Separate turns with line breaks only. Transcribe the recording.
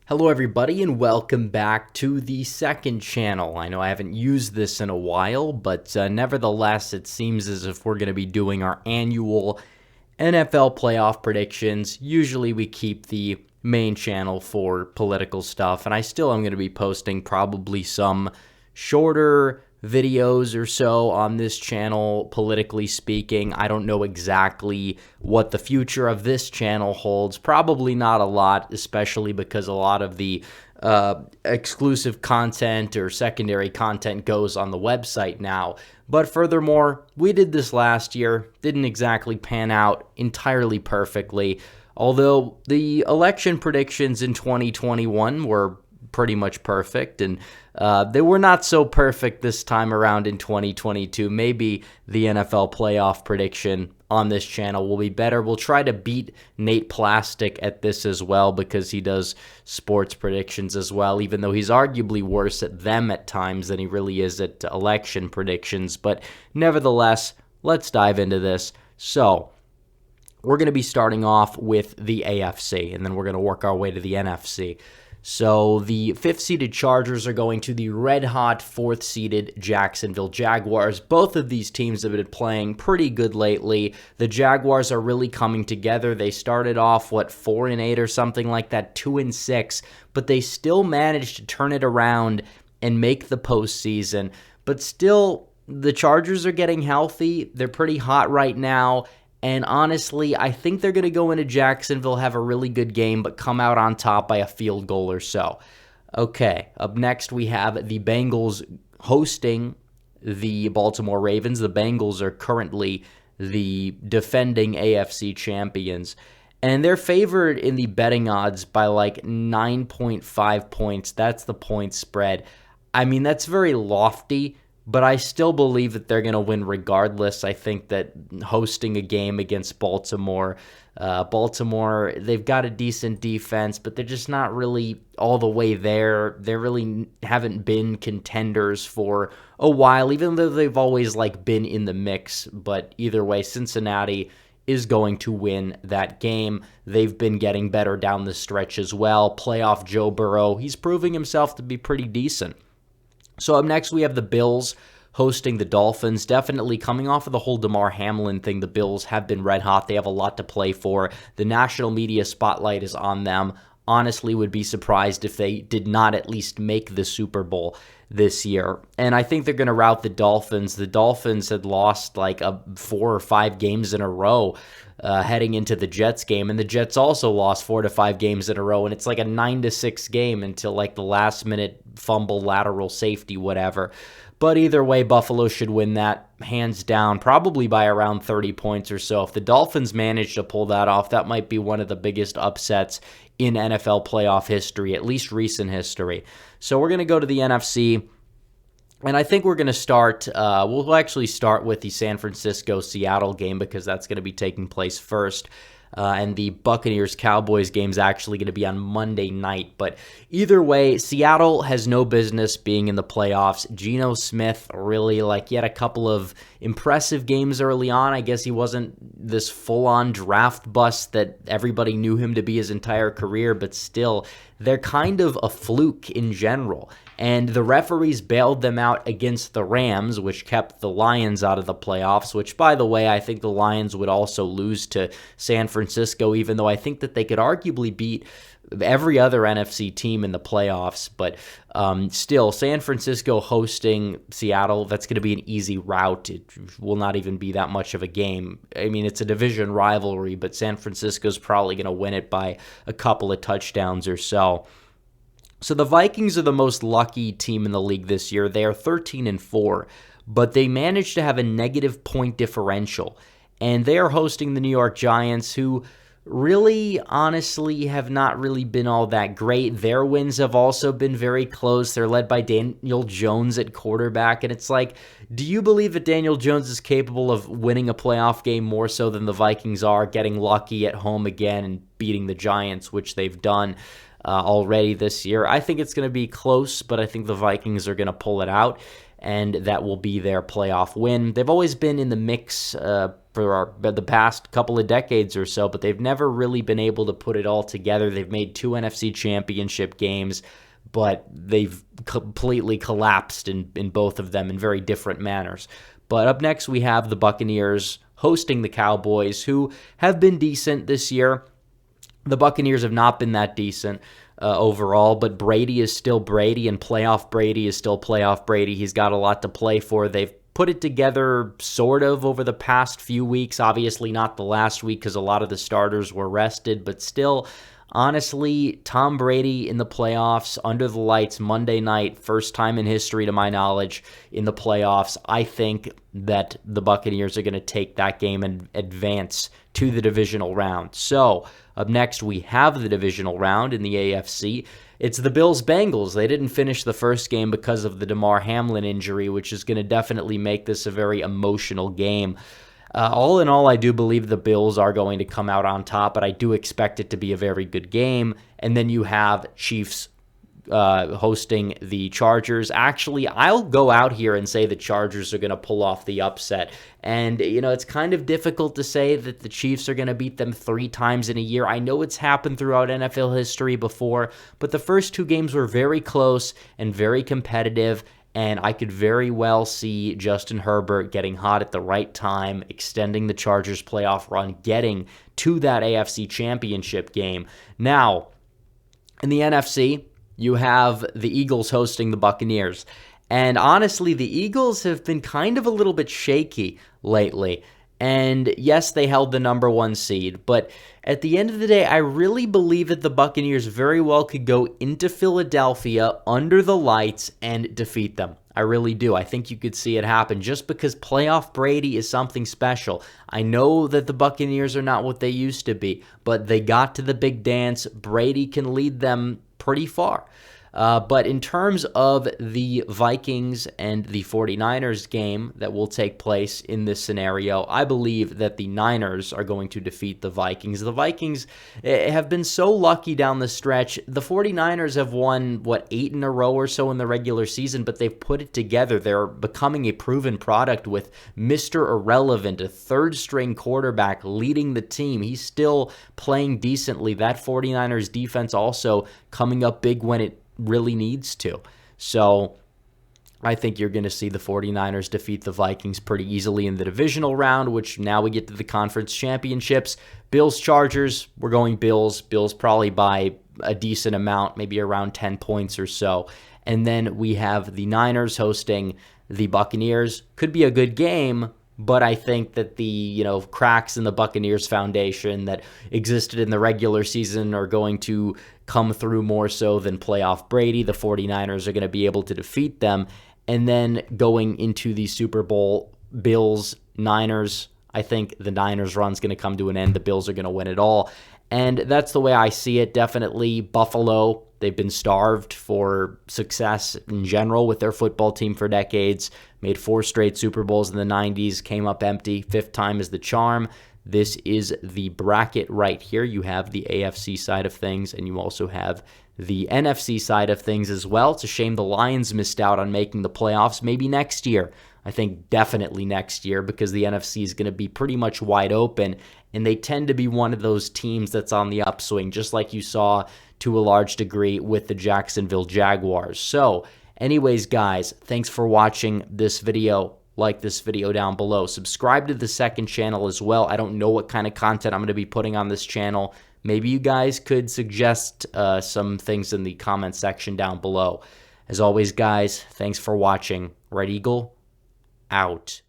Hello everybody and welcome back to the second channel. I know I haven't used this in a while, but nevertheless it seems as if we're going to be doing our annual NFL playoff predictions. Usually we keep the main channel for political stuff, and I still am going to be posting probably some shorter videos or so on this channel, politically speaking. I don't know exactly what the future of this channel holds. Probably not a lot, especially because a lot of the exclusive content or secondary content goes on the website now. But furthermore, we did this last year. Didn't exactly pan out entirely perfectly, although the election predictions in 2021 were pretty much perfect, and they were not so perfect this time around in 2022. Maybe the NFL playoff prediction on this channel will be better. We'll try to beat Nate Plastic at this as well, because he does sports predictions as well, even though he's arguably worse at them at times than he really is at election predictions. But nevertheless, let's dive into this. So we're going to be starting off with the AFC, and then we're going to work our way to the NFC. So the fifth-seeded Chargers are going to the red-hot fourth-seeded Jacksonville Jaguars. Both of these teams have been playing pretty good lately. The Jaguars are really coming together. They started off, 4-8 or something like that, 2-6, but they still managed to turn it around and make the postseason. But still, the Chargers are getting healthy. They're pretty hot right now. And honestly, I think they're going to go into Jacksonville, have a really good game, but come out on top by a field goal or so. Okay, up next we have the Bengals hosting the Baltimore Ravens. The Bengals are currently the defending AFC champions, and they're favored in the betting odds by 9.5 points. That's the point spread. I mean, that's very lofty, but I still believe that they're going to win regardless. I think that hosting a game against Baltimore, they've got a decent defense, but they're just not really all the way there. They really haven't been contenders for a while, even though they've always been in the mix. But either way, Cincinnati is going to win that game. They've been getting better down the stretch as well. Playoff Joe Burrow, he's proving himself to be pretty decent. So up next, we have the Bills hosting the Dolphins. Definitely coming off of the whole Damar Hamlin thing, the Bills have been red hot. They have a lot to play for. The national media spotlight is on them. Honestly, would be surprised if they did not at least make the Super Bowl this year. And I think they're going to rout the Dolphins. The Dolphins had lost 4 or 5 games in a row heading into the Jets game, and the Jets also lost 4 to 5 games in a row, and it's a 9-6 game until the last minute fumble, lateral safety, whatever. But either way, Buffalo should win that hands down, probably by around 30 points or so. If the Dolphins manage to pull that off, that might be one of the biggest upsets in NFL playoff history, at least recent history. So we're going to go to the NFC, and I think we're going to start, we'll actually start with the San Francisco-Seattle game, because that's going to be taking place first. And the Buccaneers-Cowboys game is actually going to be on Monday night. But either way, Seattle has no business being in the playoffs. Geno Smith really, he had a couple of impressive games early on. I guess he wasn't this full-on draft bust that everybody knew him to be his entire career, but still, they're kind of a fluke in general. And the referees bailed them out against the Rams, which kept the Lions out of the playoffs, which, by the way, I think the Lions would also lose to San Francisco, even though I think that they could arguably beat every other NFC team in the playoffs. But still, San Francisco hosting Seattle, that's going to be an easy rout. It will not even be that much of a game. I mean, it's a division rivalry, but San Francisco's probably going to win it by a couple of touchdowns or so. So the Vikings are the most lucky team in the league this year. They are 13-4, but they managed to have a negative point differential. And they are hosting the New York Giants, who really, honestly, have not really been all that great. Their wins have also been very close. They're led by Daniel Jones at quarterback. And it's do you believe that Daniel Jones is capable of winning a playoff game more so than the Vikings are, getting lucky at home again and beating the Giants, which they've done already this year? I think it's going to be close, but I think the Vikings are going to pull it out. and that will be their playoff win. They've always been in the mix for the past couple of decades or so, but they've never really been able to put it all together. They've made 2 NFC Championship games, but they've completely collapsed in both of them in very different manners. But up next, we have the Buccaneers hosting the Cowboys, who have been decent this year. The Buccaneers have not been that decent overall, but Brady is still Brady, and playoff Brady is still playoff Brady. He's got a lot to play for. They've put it together sort of over the past few weeks. Obviously not the last week because a lot of the starters were rested, but still, honestly, Tom Brady in the playoffs, under the lights, Monday night, first time in history to my knowledge in the playoffs. I think that the Buccaneers are going to take that game and advance to the divisional round. So up next, we have the divisional round in the AFC. It's the Bills-Bengals. They didn't finish the first game because of the Damar Hamlin injury, which is going to definitely make this a very emotional game. All in all, I do believe the Bills are going to come out on top, but I do expect it to be a very good game. And then you have Chiefs hosting the Chargers. Actually, I'll go out here and say the Chargers are going to pull off the upset. And, it's kind of difficult to say that the Chiefs are going to beat them 3 times in a year. I know it's happened throughout NFL history before, but the first 2 games were very close and very competitive. And I could very well see Justin Herbert getting hot at the right time, extending the Chargers' playoff run, getting to that AFC Championship game. Now, in the NFC, you have the Eagles hosting the Buccaneers. And honestly, the Eagles have been kind of a little bit shaky lately. And yes, they held the number 1 seed, but at the end of the day, I really believe that the Buccaneers very well could go into Philadelphia under the lights and defeat them. I really do. I think you could see it happen just because playoff Brady is something special. I know that the Buccaneers are not what they used to be, but they got to the big dance. Brady can lead them pretty far. But in terms of the Vikings and the 49ers game that will take place in this scenario, I believe that the Niners are going to defeat the Vikings. The Vikings have been so lucky down the stretch. The 49ers have won, 8 in a row or so in the regular season, but they've put it together. They're becoming a proven product with Mr. Irrelevant, a third-string quarterback leading the team. He's still playing decently. That 49ers defense also coming up big when it really needs to. So I think you're going to see the 49ers defeat the Vikings pretty easily in the divisional round, which now we get to the conference championships. Bills-Chargers, we're going Bills. Bills probably by a decent amount, maybe around 10 points or so. And then we have the Niners hosting the Buccaneers. Could be a good game, but I think that the cracks in the Buccaneers foundation that existed in the regular season are going to come through more so than playoff Brady. The 49ers are going to be able to defeat them. And then going into the Super Bowl, Bills, Niners, I think the Niners run's going to come to an end. The Bills are going to win it all. And that's the way I see it. Definitely Buffalo. They've been starved for success in general with their football team for decades. Made 4 straight Super Bowls in the 90s. Came up empty. 5th time is the charm. This is the bracket right here. You have the AFC side of things, and you also have the NFC side of things as well. It's a shame the Lions missed out on making the playoffs. Maybe next year. I think definitely next year because the NFC is going to be pretty much wide open, and they tend to be one of those teams that's on the upswing, just like you saw to a large degree with the Jacksonville Jaguars. So, anyways, guys, thanks for watching this video. Like this video down below. Subscribe to the second channel as well. I don't know what kind of content I'm going to be putting on this channel. Maybe you guys could suggest some things in the comment section down below. As always, guys, thanks for watching. Red Eagle, out.